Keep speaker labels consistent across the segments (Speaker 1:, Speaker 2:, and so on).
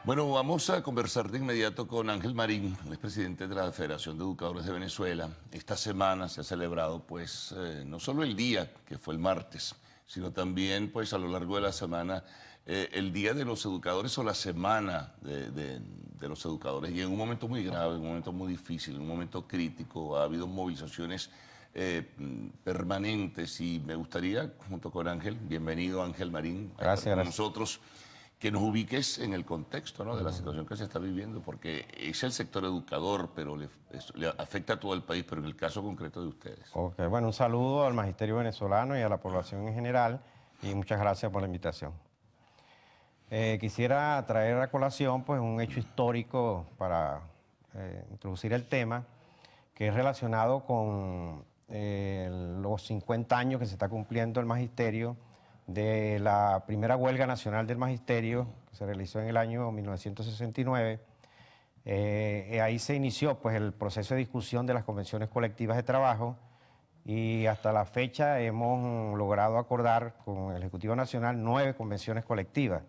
Speaker 1: Bueno, vamos a conversar de inmediato con Ángel Marín, el presidente de la Federación de Educadores de Venezuela. Esta semana se ha celebrado, pues, no solo el día, que fue el martes, sino también, pues, a lo largo de la semana, el Día de los Educadores o la Semana de los Educadores. Y en un momento muy grave, en un momento muy difícil, en un momento crítico, ha habido movilizaciones permanentes y me gustaría, junto con Ángel, bienvenido Ángel Marín,
Speaker 2: Gracias,
Speaker 1: con nosotros, que nos ubiques en el contexto, ¿no?, de la situación que se está viviendo, porque es el sector educador, pero le afecta a todo el país, pero en el caso concreto de ustedes.
Speaker 2: Ok, bueno, un saludo al magisterio venezolano y a la población en general, y muchas gracias por la invitación. Quisiera traer a colación, pues, un hecho histórico para introducir el tema, que es relacionado con los 50 años que se está cumpliendo el magisterio de la primera huelga nacional del magisterio, que se realizó en el año 1969. Ahí se inició, pues, el proceso de discusión de las convenciones colectivas de trabajo y hasta la fecha hemos logrado acordar con el Ejecutivo Nacional 9 convenciones colectivas.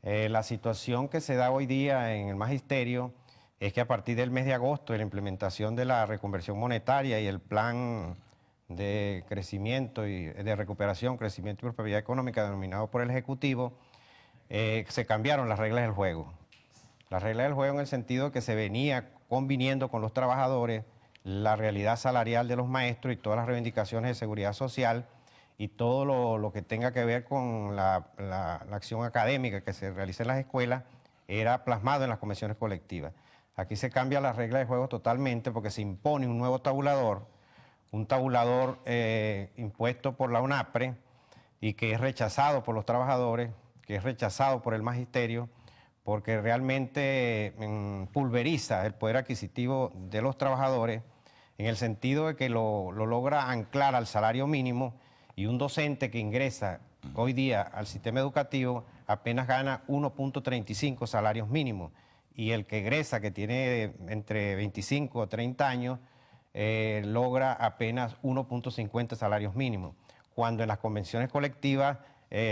Speaker 2: La situación que se da hoy día en el magisterio es que a partir del mes de agosto, de la implementación de la reconversión monetaria y el plan de crecimiento y de recuperación, crecimiento y prosperidad económica denominado por el Ejecutivo, se cambiaron las reglas del juego. Las reglas del juego en el sentido que se venía conviniendo con los trabajadores la realidad salarial de los maestros y todas las reivindicaciones de seguridad social y todo lo que tenga que ver con la acción académica que se realiza en las escuelas era plasmado en las convenciones colectivas. Aquí se cambia la regla de juego totalmente porque se impone un nuevo tabulador, un tabulador impuesto por la UNAPRE y que es rechazado por los trabajadores, que es rechazado por el magisterio, porque realmente pulveriza el poder adquisitivo de los trabajadores en el sentido de que lo logra anclar al salario mínimo y un docente que ingresa hoy día al sistema educativo apenas gana 1.35 salarios mínimos y el que egresa, que tiene entre 25 o 30 años, logra apenas 1.50 salarios mínimos, cuando en las convenciones colectivas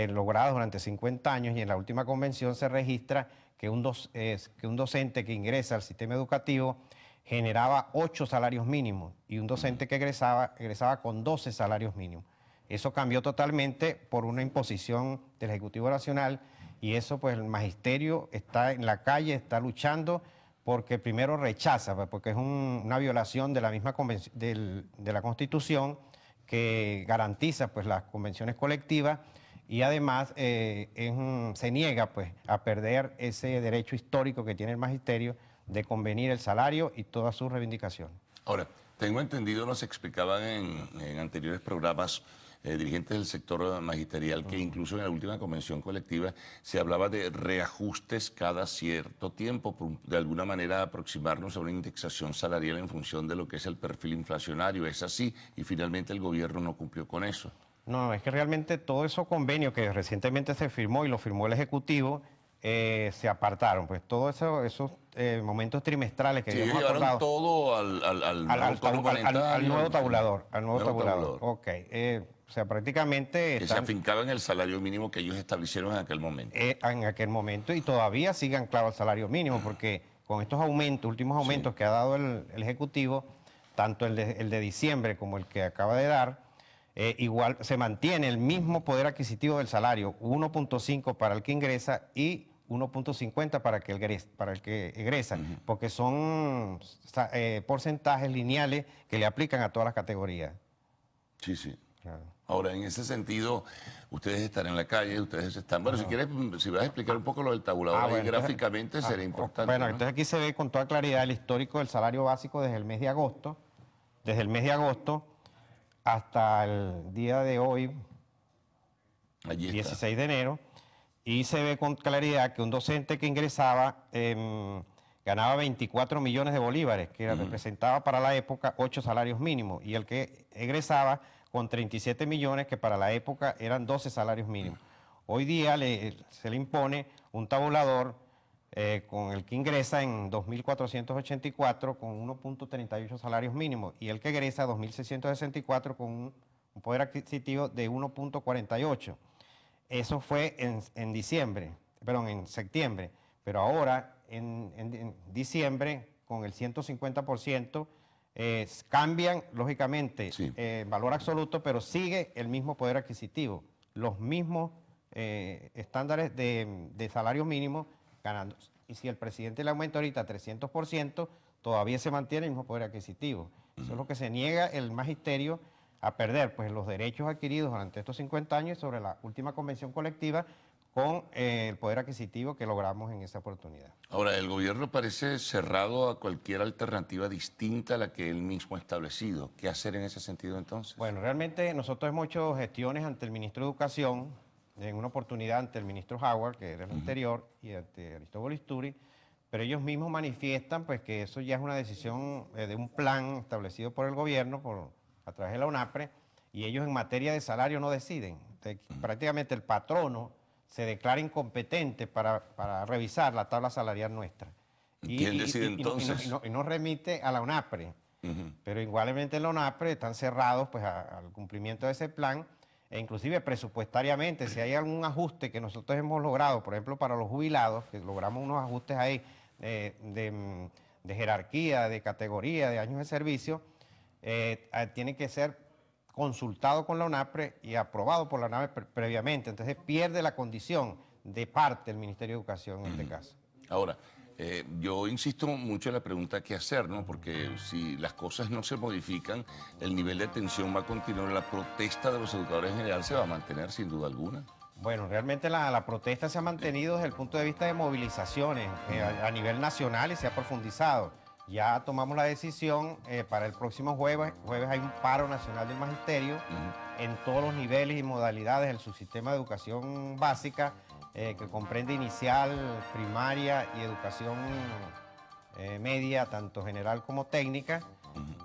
Speaker 2: logradas durante 50 años y en la última convención se registra que un docente que ingresa al sistema educativo generaba 8 salarios mínimos y un docente que egresaba con 12 salarios mínimos. Eso cambió totalmente por una imposición del Ejecutivo Nacional y eso, pues, el magisterio está en la calle, está luchando porque primero rechaza, porque es una violación de la misma de la Constitución que garantiza, pues, las convenciones colectivas y además se niega, pues, a perder ese derecho histórico que tiene el magisterio de convenir el salario y todas sus reivindicaciones.
Speaker 1: Ahora, tengo entendido, nos explicaban en anteriores programas dirigentes del sector magisterial que incluso en la última convención colectiva se hablaba de reajustes cada cierto tiempo, de alguna manera aproximarnos a una indexación salarial en función de lo que es el perfil inflacionario. ¿Es así? Y finalmente el gobierno no cumplió con eso.
Speaker 2: No, es que realmente todos esos convenios que recientemente se firmó y lo firmó el Ejecutivo, se apartaron, pues todos esos momentos trimestrales que
Speaker 1: sí,
Speaker 2: habíamos
Speaker 1: llevaron
Speaker 2: acordado
Speaker 1: todo al
Speaker 2: nuevo tabulador.
Speaker 1: tabulador.
Speaker 2: Ok, o sea, prácticamente
Speaker 1: que se afincaba en el salario mínimo que ellos establecieron en aquel momento.
Speaker 2: En aquel momento y todavía sigue anclado al salario mínimo, porque con estos aumentos, últimos aumentos que ha dado el Ejecutivo, tanto el de diciembre como el que acaba de dar, igual se mantiene el mismo poder adquisitivo del salario, 1.5 para el que ingresa y 1.50 para el que egresa, porque son porcentajes lineales que le aplican a todas las categorías.
Speaker 1: Sí, sí.
Speaker 2: Claro.
Speaker 1: Ahora, en ese sentido, ustedes están en la calle, ustedes están... Bueno, si quieres, si vas a explicar un poco lo del tabulador
Speaker 2: bueno,
Speaker 1: gráficamente, sería importante.
Speaker 2: Bueno,
Speaker 1: ¿no?
Speaker 2: entonces aquí se ve con toda claridad el histórico del salario básico desde el mes de agosto, hasta el día de hoy,
Speaker 1: Allí está.
Speaker 2: 16 de enero, y se ve con claridad que un docente que ingresaba ganaba 24 millones de bolívares, que representaba para la época 8 salarios mínimos, y el que egresaba con 37 millones, que para la época eran 12 salarios mínimos. Hoy día se le impone un tabulador con el que ingresa en 2.484 con 1.38 salarios mínimos y el que egresa 2.664 con un poder adquisitivo de 1.48. Eso fue en diciembre, perdón, en septiembre, pero ahora en diciembre, con el 150%, cambian, lógicamente,
Speaker 1: Sí.
Speaker 2: valor absoluto, pero sigue el mismo poder adquisitivo, los mismos estándares de salario mínimo ganando. Y si el presidente le aumenta ahorita 300%, todavía se mantiene el mismo poder adquisitivo. Eso es lo que se niega el magisterio a perder, pues los derechos adquiridos durante estos 50 años sobre la última convención colectiva con el poder adquisitivo que logramos en esa oportunidad.
Speaker 1: Ahora, el gobierno parece cerrado a cualquier alternativa distinta a la que él mismo ha establecido. ¿Qué hacer en ese sentido entonces?
Speaker 2: Bueno, realmente nosotros hemos hecho gestiones ante el ministro de Educación, en una oportunidad ante el ministro Howard, que era el anterior, y ante Aristóbulo Isturi, pero ellos mismos manifiestan pues, que eso ya es una decisión de un plan establecido por el gobierno a través de la UNAPRE, y ellos en materia de salario no deciden. Prácticamente el patrono se declara incompetente para revisar la tabla salarial nuestra.
Speaker 1: ¿Quién decide entonces?
Speaker 2: Y no remite a la UNAPRE. Pero igualmente en la UNAPRE están cerrados pues, al cumplimiento de ese plan, e inclusive presupuestariamente, si hay algún ajuste que nosotros hemos logrado, por ejemplo para los jubilados, que logramos unos ajustes ahí de jerarquía, de categoría, de años de servicio, tiene que ser consultado con la UNAPRE y aprobado por la UNAPRE previamente. Entonces pierde la condición de parte del Ministerio de Educación en este caso.
Speaker 1: Ahora, yo insisto mucho en la pregunta qué hacer, ¿no? Porque si las cosas no se modifican, el nivel de tensión va a continuar, la protesta de los educadores en general se va a mantener sin duda alguna.
Speaker 2: Bueno, realmente la protesta se ha mantenido desde el punto de vista de movilizaciones a nivel nacional y se ha profundizado. Ya tomamos la decisión para el próximo jueves. Jueves hay un paro nacional del magisterio en todos los niveles y modalidades del subsistema de educación básica, que comprende inicial, primaria y educación media, tanto general como técnica,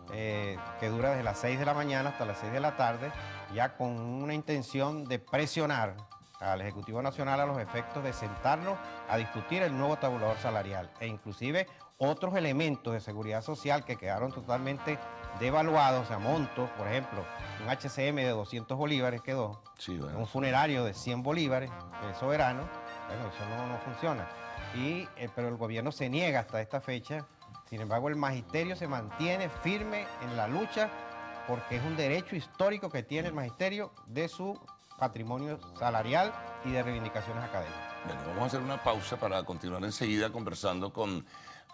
Speaker 2: que dura desde las 6 de la mañana hasta las 6 de la tarde, ya con una intención de presionar al Ejecutivo Nacional a los efectos de sentarnos a discutir el nuevo tabulador salarial e inclusive otros elementos de seguridad social que quedaron totalmente devaluados, a montos, por ejemplo, un HCM de 200 bolívares quedó,
Speaker 1: sí, bueno,
Speaker 2: un funerario de 100 bolívares, soberano, bueno, eso no funciona. Pero el gobierno se niega hasta esta fecha, sin embargo el magisterio se mantiene firme en la lucha porque es un derecho histórico que tiene el magisterio de su patrimonio salarial y de reivindicaciones académicas.
Speaker 1: Bueno, vamos a hacer una pausa para continuar enseguida conversando con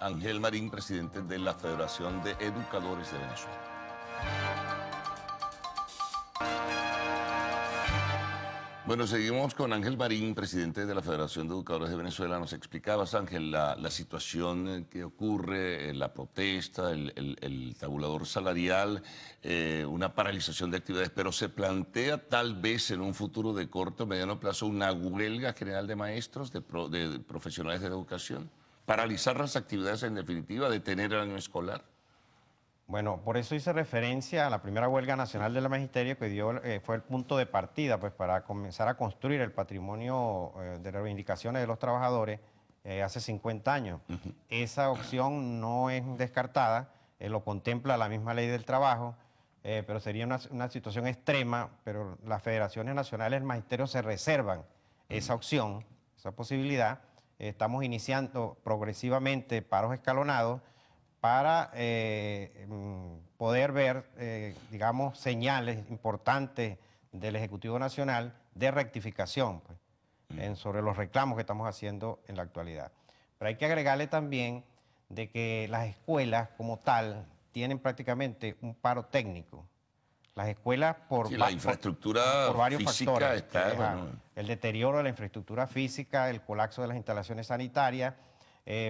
Speaker 1: Ángel Marín, presidente de la Federación de Educadores de Venezuela. Bueno, seguimos con Ángel Marín, presidente de la Federación de Educadores de Venezuela. Nos explicabas, Ángel, la situación que ocurre, la protesta, el tabulador salarial, una paralización de actividades, pero se plantea tal vez en un futuro de corto o mediano plazo una huelga general de maestros, de profesionales de educación, paralizar las actividades en definitiva, detener el año escolar.
Speaker 2: Bueno, por eso hice referencia a la primera huelga nacional del magisterio que fue el punto de partida pues, para comenzar a construir el patrimonio de reivindicaciones de los trabajadores hace 50 años. Esa opción no es descartada, lo contempla la misma ley del trabajo, pero sería una situación extrema, pero las federaciones nacionales del magisterio se reservan esa opción, esa posibilidad. Estamos iniciando progresivamente paros escalonados para poder ver, digamos, señales importantes del Ejecutivo Nacional de rectificación pues, sobre los reclamos que estamos haciendo en la actualidad. Pero hay que agregarle también de que las escuelas como tal tienen prácticamente un paro técnico. Las escuelas por varios
Speaker 1: física
Speaker 2: factores.
Speaker 1: está,
Speaker 2: El deterioro de la infraestructura física, el colapso de las instalaciones sanitarias,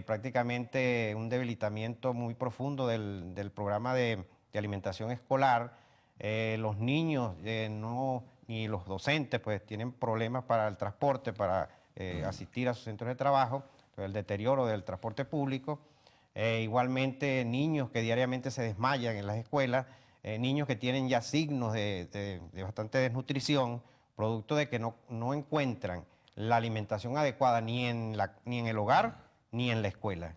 Speaker 2: prácticamente un debilitamiento muy profundo del programa de alimentación escolar. Los niños ni los docentes pues tienen problemas para el transporte, para asistir a sus centros de trabajo, el deterioro del transporte público. Igualmente niños que diariamente se desmayan en las escuelas, niños que tienen ya signos de bastante desnutrición, producto de que no encuentran la alimentación adecuada ni en el hogar ni en la escuela.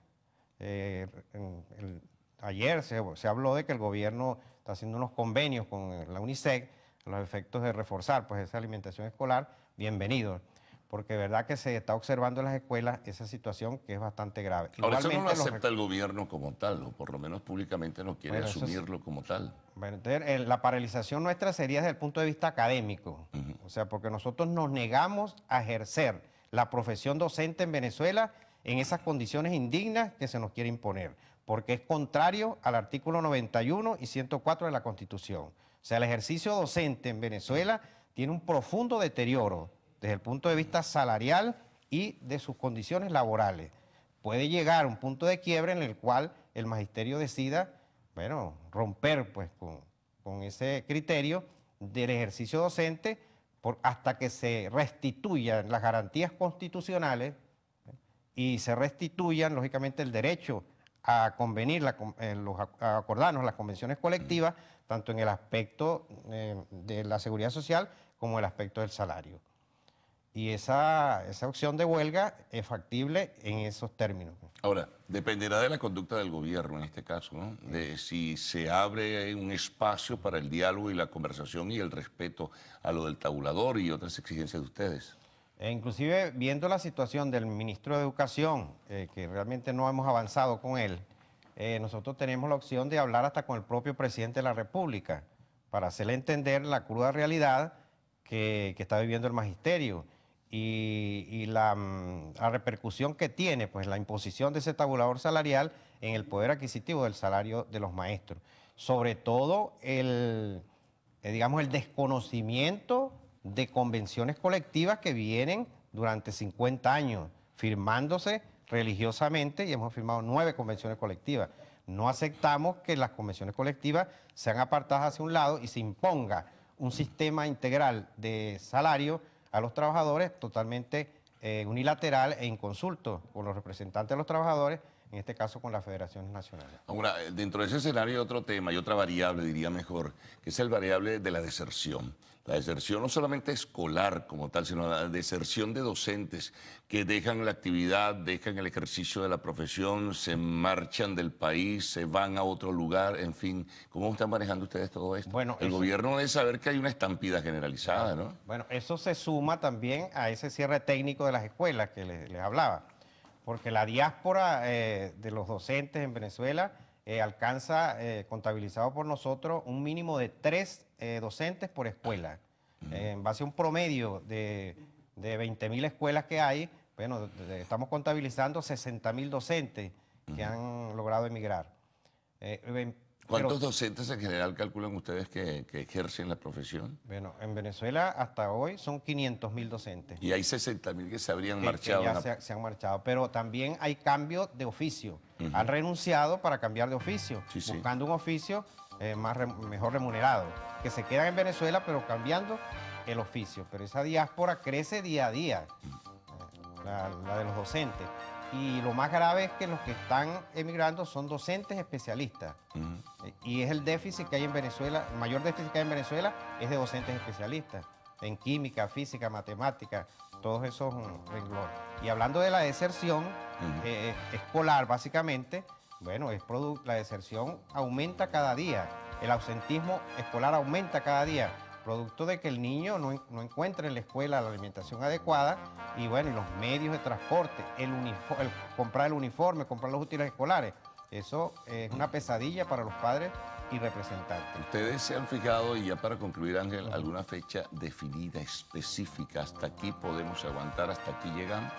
Speaker 2: Ayer se habló de que el gobierno está haciendo unos convenios con la UNICEF los efectos de reforzar pues esa alimentación escolar, bienvenido, porque de verdad que se está observando en las escuelas esa situación que es bastante grave.
Speaker 1: Ahora, eso no lo
Speaker 2: Igualmente,
Speaker 1: acepta el gobierno como tal, o por lo menos públicamente no quiere
Speaker 2: Bueno, eso
Speaker 1: asumirlo como tal.
Speaker 2: Bueno, entonces, la paralización nuestra sería desde el punto de vista académico, o sea, porque nosotros nos negamos a ejercer la profesión docente en Venezuela en esas condiciones indignas que se nos quiere imponer, porque es contrario al artículo 91 y 104 de la Constitución. O sea, el ejercicio docente en Venezuela tiene un profundo deterioro desde el punto de vista salarial y de sus condiciones laborales. Puede llegar a un punto de quiebre en el cual el magisterio decida, bueno, romper pues con ese criterio del ejercicio docente hasta que se restituyan las garantías constitucionales y se restituyan, lógicamente, el derecho a convenir, a acordarnos las convenciones colectivas, tanto en el aspecto de la seguridad social como en el aspecto del salario. Y esa opción de huelga es factible en esos términos.
Speaker 1: Ahora, dependerá de la conducta del gobierno en este caso, ¿no? De si se abre un espacio para el diálogo y la conversación y el respeto a lo del tabulador y otras exigencias de ustedes.
Speaker 2: Inclusive, viendo la situación del ministro de Educación, que realmente no hemos avanzado con él, nosotros tenemos la opción de hablar hasta con el propio presidente de la República para hacerle entender la cruda realidad que está viviendo el magisterio y la repercusión que tiene pues, la imposición de ese tabulador salarial en el poder adquisitivo del salario de los maestros. Sobre todo digamos, el desconocimiento de convenciones colectivas que vienen durante 50 años firmándose religiosamente, y hemos firmado 9 convenciones colectivas. No aceptamos que las convenciones colectivas sean apartadas hacia un lado y se imponga un sistema integral de salario a los trabajadores totalmente unilateral e inconsulto con los representantes de los trabajadores, en este caso con las federaciones nacionales.
Speaker 1: Ahora, dentro de ese escenario hay otro tema y otra variable, diría mejor, que es el variable de la deserción. La deserción no solamente escolar como tal, sino la deserción de docentes que dejan la actividad, dejan el ejercicio de la profesión, se marchan del país, se van a otro lugar, en fin. ¿Cómo están manejando ustedes todo esto?
Speaker 2: Bueno,
Speaker 1: el gobierno debe saber que hay una estampida generalizada, ¿no?
Speaker 2: Bueno, eso se suma también a ese cierre técnico de las escuelas que les hablaba, porque la diáspora de los docentes en Venezuela alcanza, contabilizado por nosotros, un mínimo de 3 docentes por escuela. En base a un promedio de 20.000 escuelas que hay, bueno, estamos contabilizando 60.000 docentes que han logrado emigrar.
Speaker 1: ¿Cuántos docentes en general calculan ustedes que ejercen la profesión?
Speaker 2: Bueno, en Venezuela hasta hoy son 500.000 docentes.
Speaker 1: Y hay 60.000 que se habrían marchado.
Speaker 2: Que ya se han marchado, pero también hay cambio de oficio. Han renunciado para cambiar de oficio, buscando un oficio mejor remunerado, que se quedan en Venezuela pero cambiando el oficio. Pero esa diáspora crece día a día, la de los docentes. Y lo más grave es que los que están emigrando son docentes especialistas. Y es el déficit que hay en Venezuela, el mayor déficit que hay en Venezuela es de docentes especialistas, en química, física, matemática, todos esos renglones. Y hablando de la deserción escolar, básicamente, bueno, la deserción aumenta cada día, el ausentismo escolar aumenta cada día, producto de que el niño no encuentra en la escuela la alimentación adecuada y bueno, y los medios de transporte, comprar el uniforme, comprar los útiles escolares, eso es una pesadilla para los padres y representantes.
Speaker 1: ¿Ustedes se han fijado, y ya para concluir, Ángel, alguna fecha definida, específica, hasta aquí podemos aguantar, hasta aquí llegamos?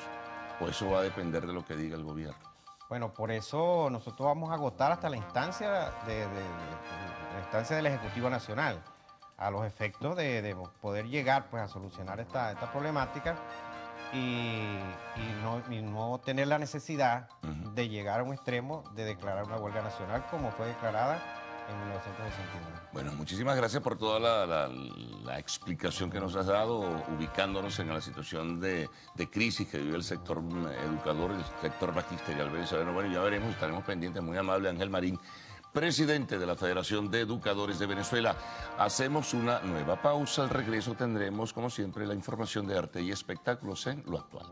Speaker 1: ¿O eso va a depender de lo que diga el gobierno?
Speaker 2: Bueno, por eso nosotros vamos a agotar hasta la instancia del Ejecutivo Nacional, a los efectos de poder llegar pues, a solucionar esta problemática y no tener la necesidad de llegar a un extremo de declarar una huelga nacional como fue declarada en 1969.
Speaker 1: Bueno, muchísimas gracias por toda la explicación que nos has dado, ubicándonos en la situación de crisis que vive el sector educador, el sector magisterial venezolano. Bueno, ya veremos, estaremos pendientes. Muy amable, Ángel Marín, presidente de la Federación de Educadores de Venezuela. Hacemos una nueva pausa. Al regreso tendremos, como siempre, la información de arte y espectáculos en Lo Actual.